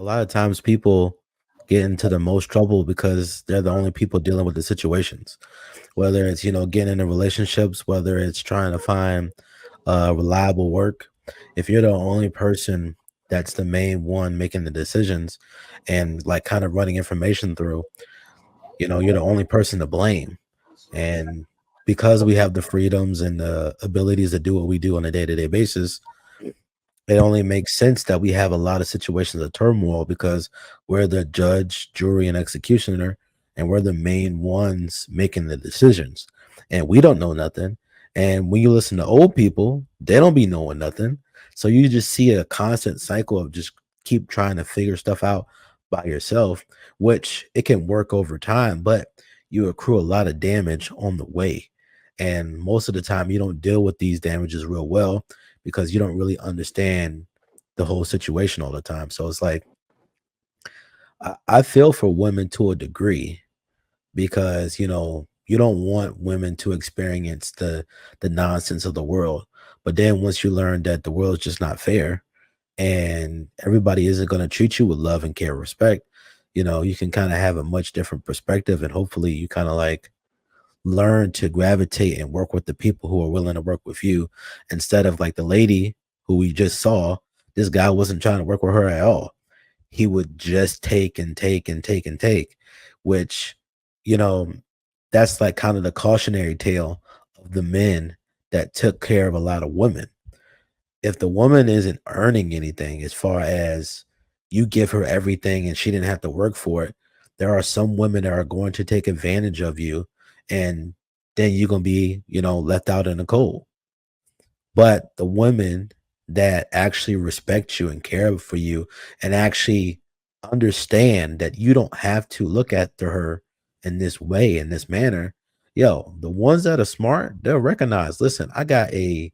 A lot of times people get into the most trouble because they're the only people dealing with the situations. Whether it's, getting into relationships, whether it's trying to find reliable work. If you're the only person that's the main one making the decisions and like kind of running information through, you're the only person to blame. And because we have the freedoms and the abilities to do what we do on a day-to-day basis, it only makes sense that we have a lot of situations of turmoil because we're the judge, jury, and executioner, and we're the main ones making the decisions. And we don't know nothing. And when you listen to old people, they don't be knowing nothing. So you just see a constant cycle of just keep trying to figure stuff out by yourself, which it can work over time, but you accrue a lot of damage on the way. And most of the time, you don't deal with these damages real well because you don't really understand the whole situation all the time. So it's like I feel for women to a degree because you don't want women to experience the nonsense of the world. But then once you learn that the world is just not fair and everybody isn't going to treat you with love and care, respect, you can kind of have a much different perspective and hopefully you kind of like learn to gravitate and work with the people who are willing to work with you instead of like the lady who we just saw. This guy wasn't trying to work with her at all. He would just take and take and take and take, which, you know, that's like kind of the cautionary tale of the men that took care of a lot of women. If the woman isn't earning anything as far as you give her everything and she didn't have to work for it, there are some women that are going to take advantage of you and then you're going to be, left out in the cold. But the women that actually respect you and care for you and actually understand that you don't have to look after her in this way, in this manner, the ones that are smart, they'll recognize, listen, I got a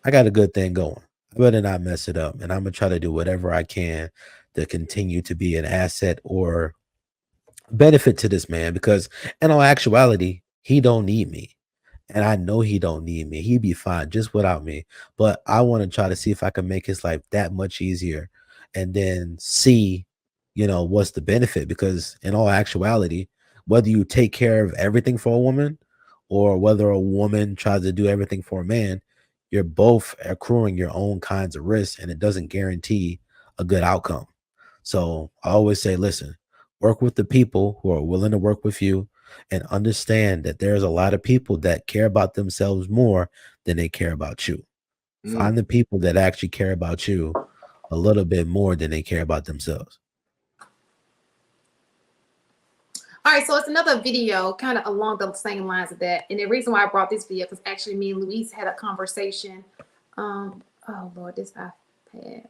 good thing going. I better not mess it up. And I'm gonna try to do whatever I can to continue to be an asset or benefit to this man because in all actuality, he don't need me. And I know he don't need me. He'd be fine just without me. But I want to try to see if I can make his life that much easier and then see, what's the benefit. Because in all actuality, whether you take care of everything for a woman or whether a woman tries to do everything for a man, you're both accruing your own kinds of risks and it doesn't guarantee a good outcome. So I always say, listen, work with the people who are willing to work with you and understand that there's a lot of people that care about themselves more than they care about you. Mm. Find the people that actually care about you a little bit more than they care about themselves. All right, so it's another video kind of along the same lines of that. And the reason why I brought this video because actually me and Louise had a conversation. Oh Lord, this iPad. Okay,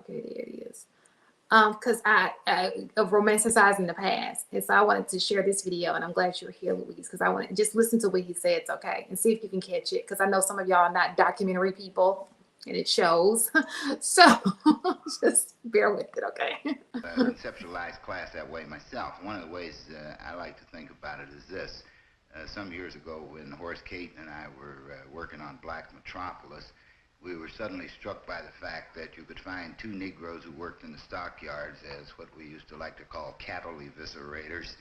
there it is. Because I of romanticizing the past, and so I wanted to share this video, and I'm glad you're here, Louise, because I want to just listen to what he said, okay, and see if you can catch it, because I know some of y'all are not documentary people, and it shows. So just bear with it, okay? Conceptualize class that way myself. One of the ways I like to think about it is this. Some years ago, when Horace Caton and I were working on Black Metropolis, we were suddenly struck by the fact that you could find two Negroes who worked in the stockyards as what we used to like to call cattle eviscerators,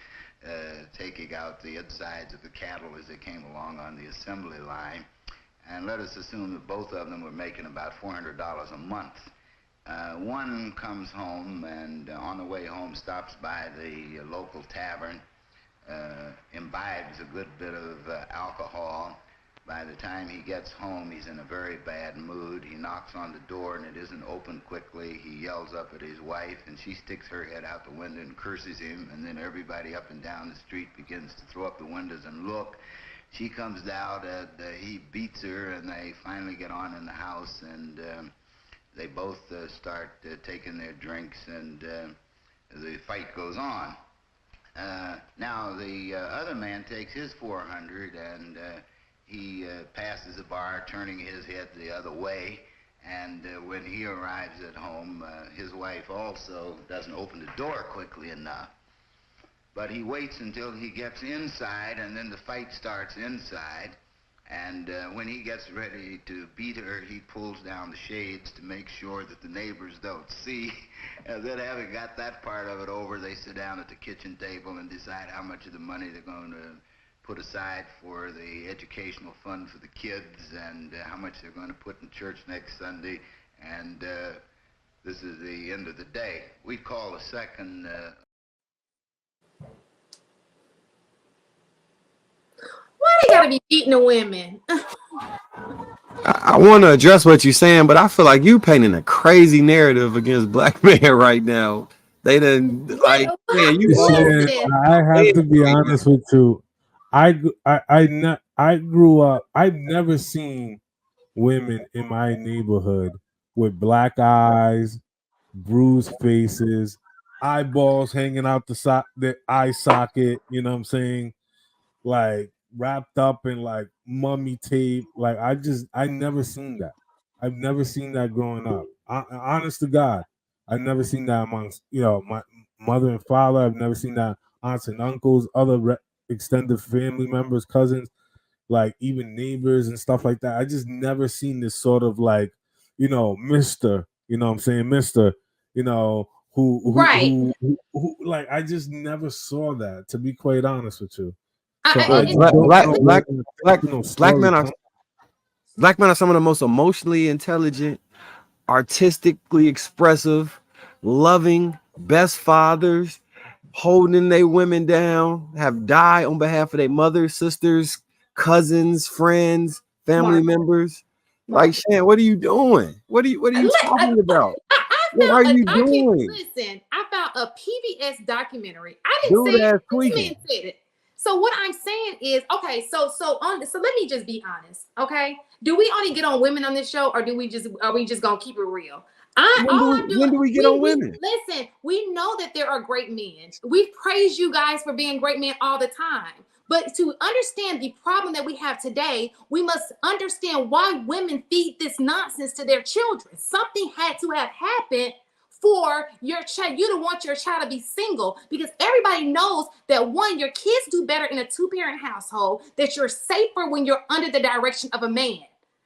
taking out the insides of the cattle as they came along on the assembly line. And let us assume that both of them were making about $400 a month. One comes home and on the way home stops by the local tavern, imbibes a good bit of alcohol. By the time he gets home, he's in a very bad mood. He knocks on the door and it isn't opened quickly. He yells up at his wife and she sticks her head out the window and curses him, and then everybody up and down the street begins to throw up the windows and look. She comes down and he beats her, and they finally get on in the house, and they both start taking their drinks, and the fight goes on. Now the other man takes his 400 and he passes the bar, turning his head the other way. And when he arrives at home, his wife also doesn't open the door quickly enough. But he waits until he gets inside, and then the fight starts inside. And when he gets ready to beat her, he pulls down the shades to make sure that the neighbors don't see. And then having got that part of it over, they sit down at the kitchen table and decide how much of the money they're going to put aside for the educational fund for the kids and how much they're going to put in church next Sunday. And this is the end of the day. We call a second... Why they gotta be beating the women? I want to address what you're saying, but I feel like you painting a crazy narrative against black men right now. They didn't like, man, you all I have to be honest with you. I grew up. I've never seen women in my neighborhood with black eyes, bruised faces, eyeballs hanging out the eye socket. You know what I'm saying? Like wrapped up in like mummy tape. Like I never seen that. I've never seen that growing up. Honest to God, I've never seen that amongst my mother and father. I've never seen that aunts and uncles, other extended family members, cousins, like even neighbors and stuff like that. I just never seen this sort of like, Mister. You know what I'm saying, Mister. Right. Who like I just never saw that. To be quite honest with you. So black men are some of the most emotionally intelligent, artistically expressive, loving, best fathers, holding their women down, have died on behalf of their mothers, sisters, cousins, friends, family members. Like, Shan, what are you doing? What are you talking about? What are you doing? Listen, I found a PBS documentary. I didn't say it. This man said it. So what I'm saying is, okay, so let me just be honest, okay? Do we only get on women on this show, or are we just gonna keep it real? When do we get on women? Listen, we know that there are great men. We praise you guys for being great men all the time. But to understand the problem that we have today, we must understand why women feed this nonsense to their children. Something had to have happened for your child, you to want your child to be single, because everybody knows that one, your kids do better in a two-parent household, that you're safer when you're under the direction of a man.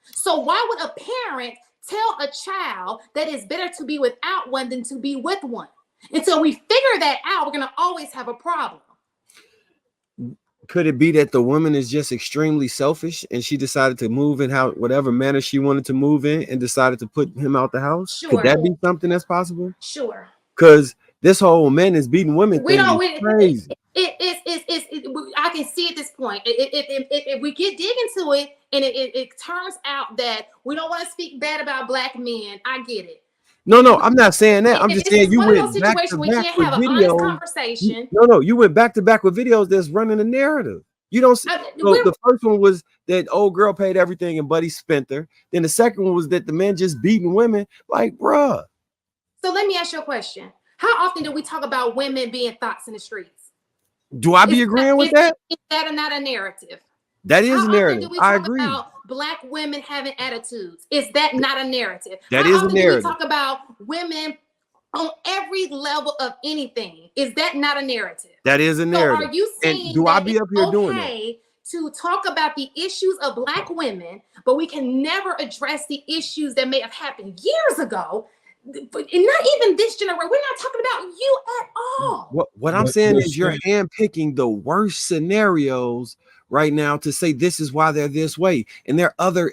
So why would a parent tell a child that it's better to be without one than to be with one? Until we figure that out, we're going to always have a problem. Could it be that the woman is just extremely selfish and she decided to move in whatever manner she wanted to move in and decided to put him out the house? Sure. Could that be something that's possible? Sure. Because this whole men is beating women thing is crazy. I can see at this point, if we dig into it and it turns out that we don't want to speak bad about black men, I get it. No, I'm not saying that. I'm just saying you went back to back with videos. No, you went back to back with videos that's running a narrative. You don't see. The first one was that old girl paid everything and Buddy spent her. Then the second one was that the men just beating women. Like, bruh. So let me ask you a question. How often do we talk about women being thoughts in the streets? Do I be agreeing with that? Is that not a narrative? That is a narrative. I agree. About black women having attitudes. Is that not a narrative? That is a narrative. Do we talk about women on every level of anything? Is that not a narrative? That is a narrative. So are you saying do I be up here doing that? To talk about the issues of black women, but we can never address the issues that may have happened years ago? But not even this generation. We're not talking about you at all. What I'm saying is you're handpicking the worst scenarios right now to say this is why they're this way, and there are other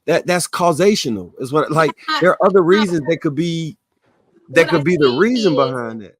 that's causational is what there are other reasons that could be the reason behind it.